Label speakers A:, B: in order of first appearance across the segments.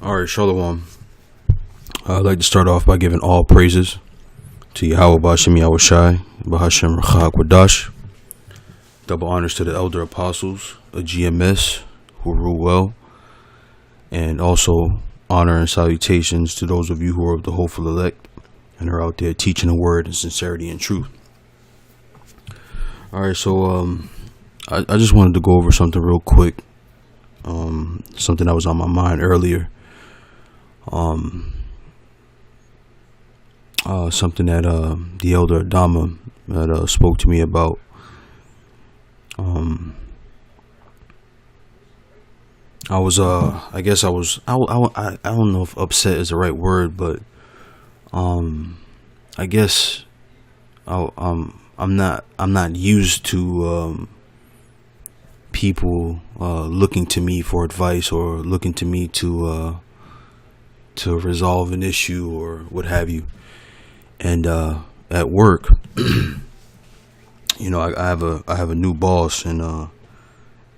A: All right, Shalom. I'd like to start off by giving all praises to Yahweh Bashim Yahushai, Bahashem Rachak Wadash. Double honors to the elder apostles of GMS who rule well, and also honor and salutations to those of you who are of the hopeful elect and are out there teaching the word in sincerity and truth. All right, so I just wanted to go over something real quick, something that was on my mind earlier. Something that the elder Adama had spoke to me about. I don't know if upset is the right word, but I guess I'm not used to people looking to me for advice or looking to me to resolve an issue or what have you. And at work, I have a new boss, and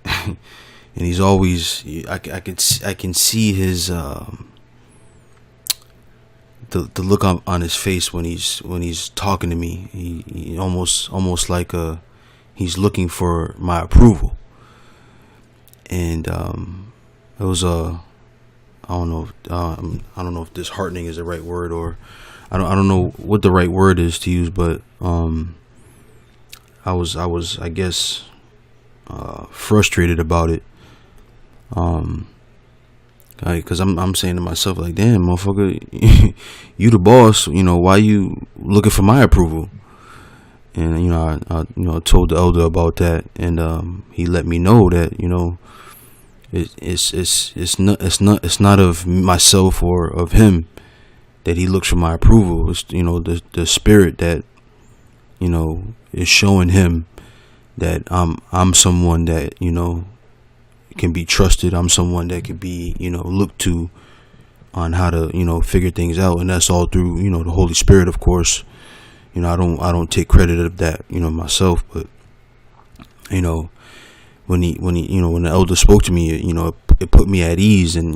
A: and he's always I can see his the look on his face when he's talking to me. He almost like he's looking for my approval. And it was I don't know if disheartening is the right word, or I don't know what the right word is to use, but I was I guess frustrated about it, because I'm saying to myself, like, damn, motherfucker, you the boss, why you looking for my approval? And I told the elder about that, and he let me know that it's not of myself or of him that he looks for my approval. It's the spirit that is showing him that I'm someone that can be trusted. I'm someone that can be looked to on how to figure things out, and that's all through the Holy Spirit, of course. I don't take credit of that myself, but when the elder spoke to me, it put me at ease, and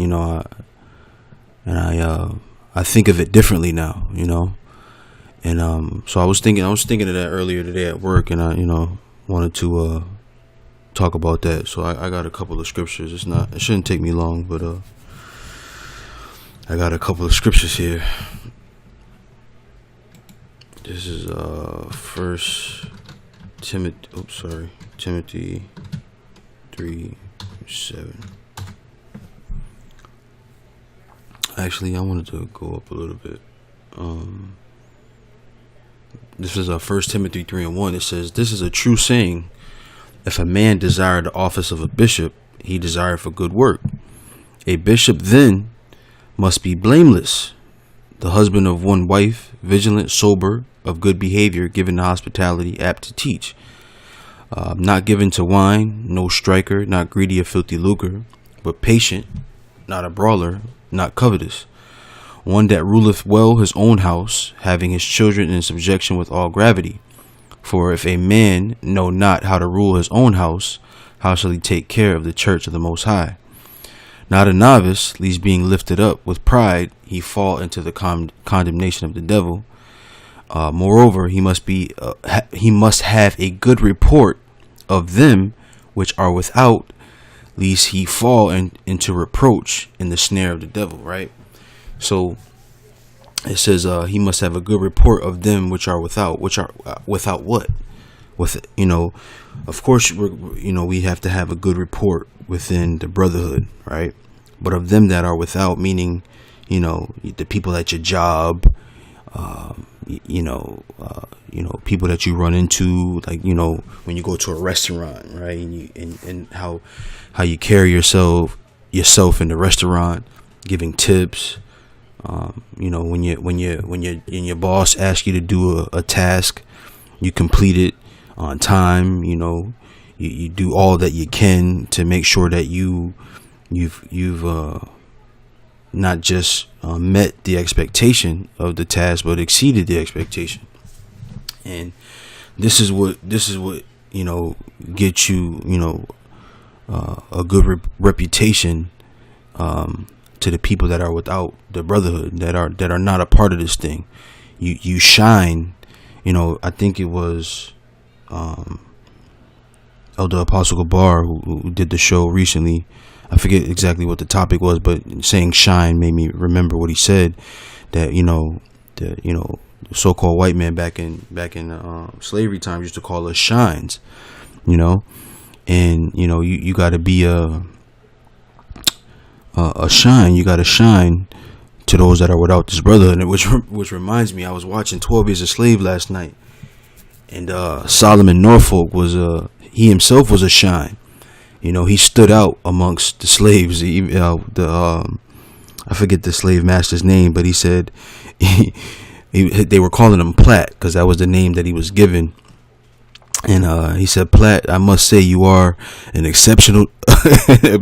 A: I think of it differently now, and so I was thinking of that earlier today at work, and I wanted to talk about that. So I got a couple of scriptures. It shouldn't take me long, but I got a couple of scriptures here. This is Timothy 3:7. Actually, I wanted to go up a little bit. This is 1 Timothy 3:1. It says, "This is a true saying. If a man desire the office of a bishop, he desire for good work. A bishop then must be blameless, the husband of one wife, vigilant, sober, of good behavior, given to hospitality, apt to teach, not given to wine, no striker, not greedy of filthy lucre, but patient, not a brawler, not covetous, one that ruleth well his own house, having his children in subjection with all gravity. For if a man know not how to rule his own house, how shall he take care of the church of the Most High? Not a novice, lest being lifted up with pride, he fall into the condemnation of the devil. Moreover, he must have a good report of them which are without, lest he fall into reproach in the snare of the devil." Right? So it says he must have a good report of them which are without. Which are without what? Of course, we have to have a good report within the brotherhood, right? But of them that are without, meaning the people at your job, people that you run into, like when you go to a restaurant, right? And how you carry yourself in the restaurant, giving tips. When your boss asks you to do a task, you complete it on time. You do all that you can to make sure that you've not just met the expectation of the task, but exceeded the expectation. And this is what gets you a good reputation to the people that are without the brotherhood, that are not a part of this thing. You shine. I think it was Elder Apostle Gabar who did the show recently. I forget exactly what the topic was, but saying shine made me remember what he said, that the so-called white man back in slavery times used to call us shines, and you got to be a shine. You got to shine to those that are without this brotherhood. Which reminds me, I was watching 12 Years a Slave last night, and Solomon Norfolk he himself was a shine. He stood out amongst the slaves. I forget the slave master's name, but he said they were calling him Platt because that was the name that he was given. And he said, Platt, I must say you are an exceptional. I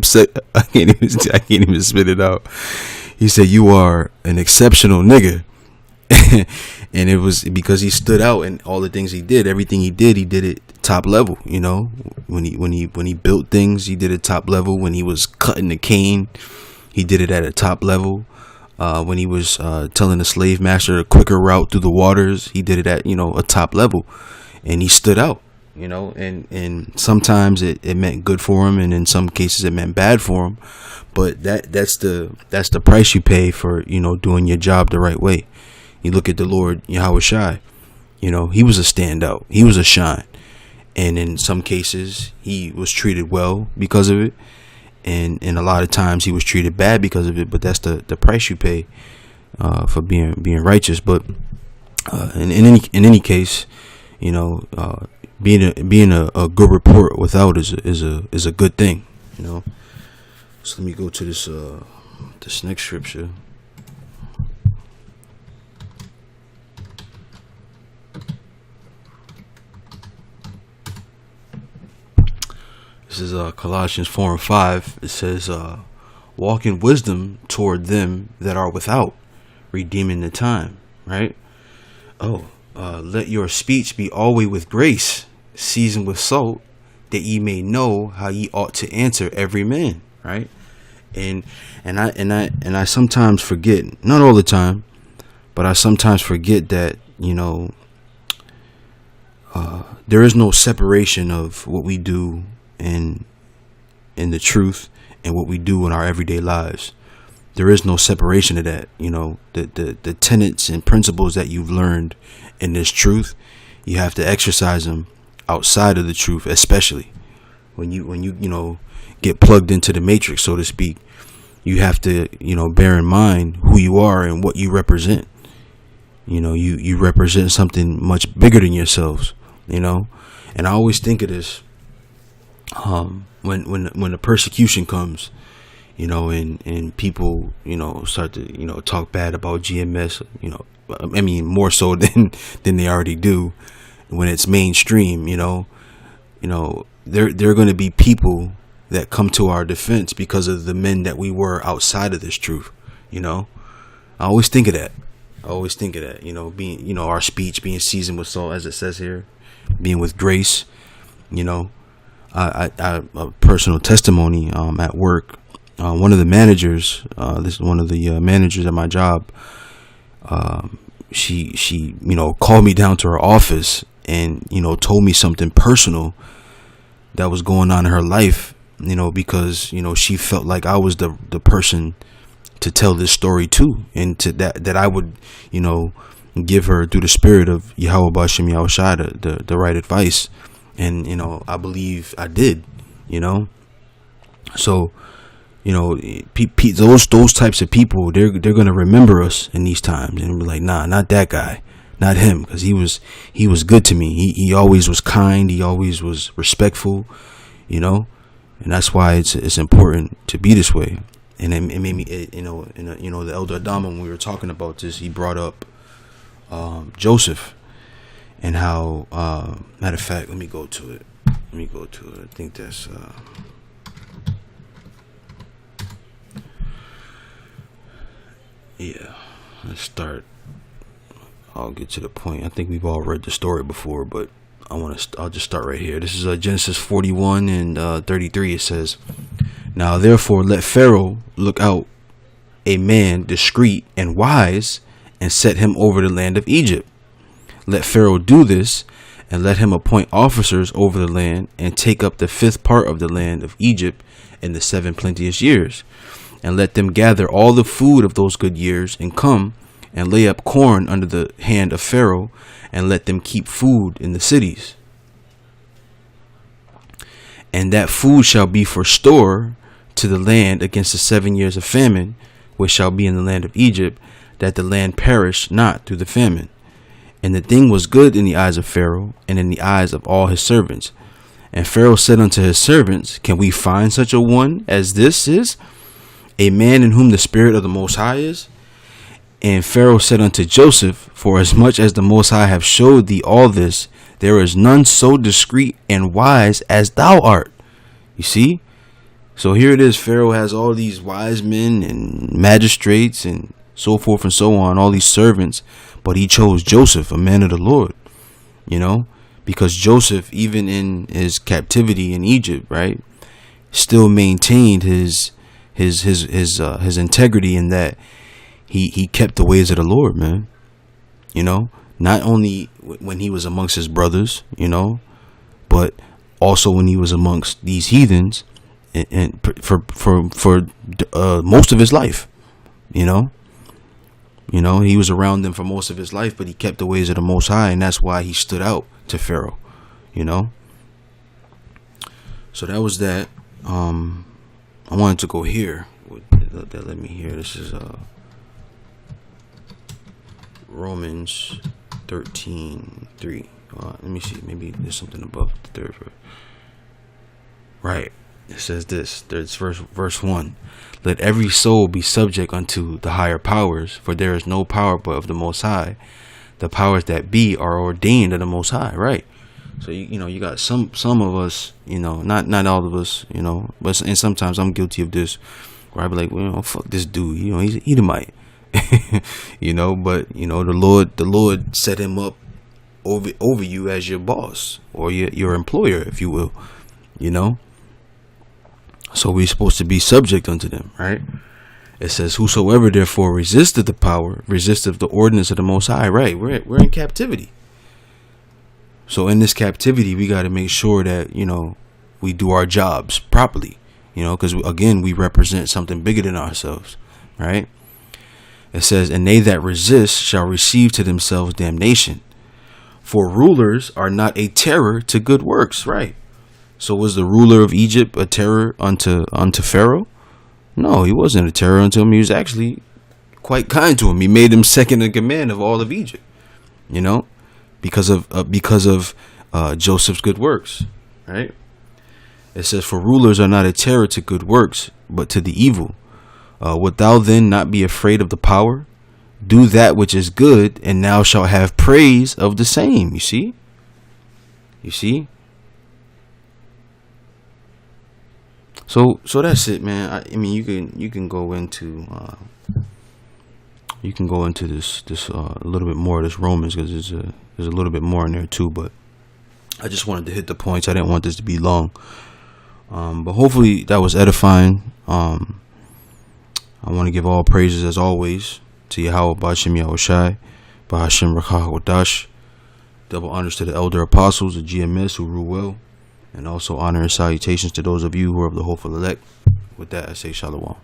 A: can't even spit it out. He said you are an exceptional nigga. And it was because he stood out in all the things he did. Everything he did it top level. When he built things, he did it top level. When he was cutting the cane, he did it at a top level. When he was telling the slave master a quicker route through the waters, he did it at a top level, and he stood out. And sometimes it meant good for him, and in some cases it meant bad for him. But that's the price you pay for doing your job the right way. You look at the Lord Yahweh Shai, he was a standout, he was a shine, and in some cases he was treated well because of it, and a lot of times he was treated bad because of it. But that's the price you pay for being righteous. But in any case, being a good report without is a good thing. So let me go to this next scripture. This is Colossians 4:5. It says, walk in wisdom toward them that are without, redeeming the time. Right? Let your speech be always with grace, seasoned with salt, that ye may know how ye ought to answer every man. Right? And I sometimes forget, not all the time, but I sometimes forget that there is no separation of what we do in the truth and what we do in our everyday lives. There is no separation of that. The tenets and principles that you've learned in this truth, you have to exercise them outside of the truth, especially when you get plugged into the matrix, so to speak. You have to bear in mind who you are and what you represent. You represent something much bigger than yourselves. And I always think of this when the persecution comes, and people start to talk bad about GMS, I mean more so than they already do when it's mainstream. There are going to be people that come to our defense because of the men that we were outside of this truth. I always think of that. Being our speech being seasoned with salt, as it says here, being with grace. I a personal testimony at work. One of the managers, this is one of the managers at my job. She called me down to her office and told me something personal that was going on in her life. Because she felt like I was the person to tell this story to, and to that I would give her through the spirit of Yahweh Bashim Yahushua the right advice. And I believe I did. So those types of people, they're gonna remember us in these times and be like, nah, not that guy, not him, because he was good to me. He always was kind. He always was respectful. And that's why it's important to be this way. And it made me, the Elder Adama, when we were talking about this, he brought up Joseph. And how, matter of fact, let me go to it. I think that's, let's start. I'll get to the point. I think we've all read the story before, but I'll just start right here. This is Genesis 41 and 33. It says, now therefore let Pharaoh look out a man discreet and wise, and set him over the land of Egypt. Let Pharaoh do this, and let him appoint officers over the land, and take up the 5th part of the land of Egypt in the 7 plenteous years. And let them gather all the food of those good years, and come and lay up corn under the hand of Pharaoh, and let them keep food in the cities. And that food shall be for store to the land against the 7 years of famine, which shall be in the land of Egypt, that the land perish not through the famine. And the thing was good in the eyes of Pharaoh, and in the eyes of all his servants. And Pharaoh said unto his servants, Can we find such a one as this is, a man in whom the Spirit of the Most High is? And Pharaoh said unto Joseph, For as much as the Most High have showed thee all this, there is none so discreet and wise as thou art. You see? So here it is. Pharaoh has all these wise men and magistrates and so forth and so on, all these servants, but he chose Joseph, a man of the Lord, you know, because Joseph, even in his captivity in Egypt, right, still maintained his integrity in that he kept the ways of the Lord, man. You know, not only when he was amongst his brothers, you know, but also when he was amongst these heathens, and for most of his life, you know, he was around them for most of his life, but he kept the ways of the Most High, and that's why he stood out to Pharaoh, you know. So that was that. I wanted to go here. Let me hear. This is Romans 13:3. Let me see. Maybe there's something above the third verse. Right. It says this. There's verse 1. Let every soul be subject unto the higher powers, for there is no power but of the Most High. The powers that be are ordained of the Most High. Right. So you got some of us, not all of us, but and sometimes I'm guilty of this, where I be like, well, fuck this dude, he's an Edomite, but the Lord set him up over you as your boss or your employer, if you will, So we're supposed to be subject unto them, right? It says, whosoever therefore resisteth the power, resisteth the ordinance of the Most High. Right, we're in captivity. So in this captivity, we got to make sure that, we do our jobs properly, because again, we represent something bigger than ourselves, right? It says, and they that resist shall receive to themselves damnation. For rulers are not a terror to good works, right? So was the ruler of Egypt a terror unto Pharaoh? No, he wasn't a terror unto him. He was actually quite kind to him. He made him second in command of all of Egypt, because of Joseph's good works, right? It says, for rulers are not a terror to good works, but to the evil. Wilt thou then not be afraid of the power? Do that which is good, and thou shalt have praise of the same. You see? So that's it, man. I mean, you can go into this a little bit more of this Romans, because there's a little bit more in there too. But I just wanted to hit the points. I didn't want this to be long. But hopefully that was edifying. I want to give all praises as always to Yahweh Ba'Shem Yahushai, Ba'Shem Rakah Wadash. Double honors to the elder apostles, the GMS who rule well. And also honor and salutations to those of you who are of the hopeful elect. With that, I say shalom.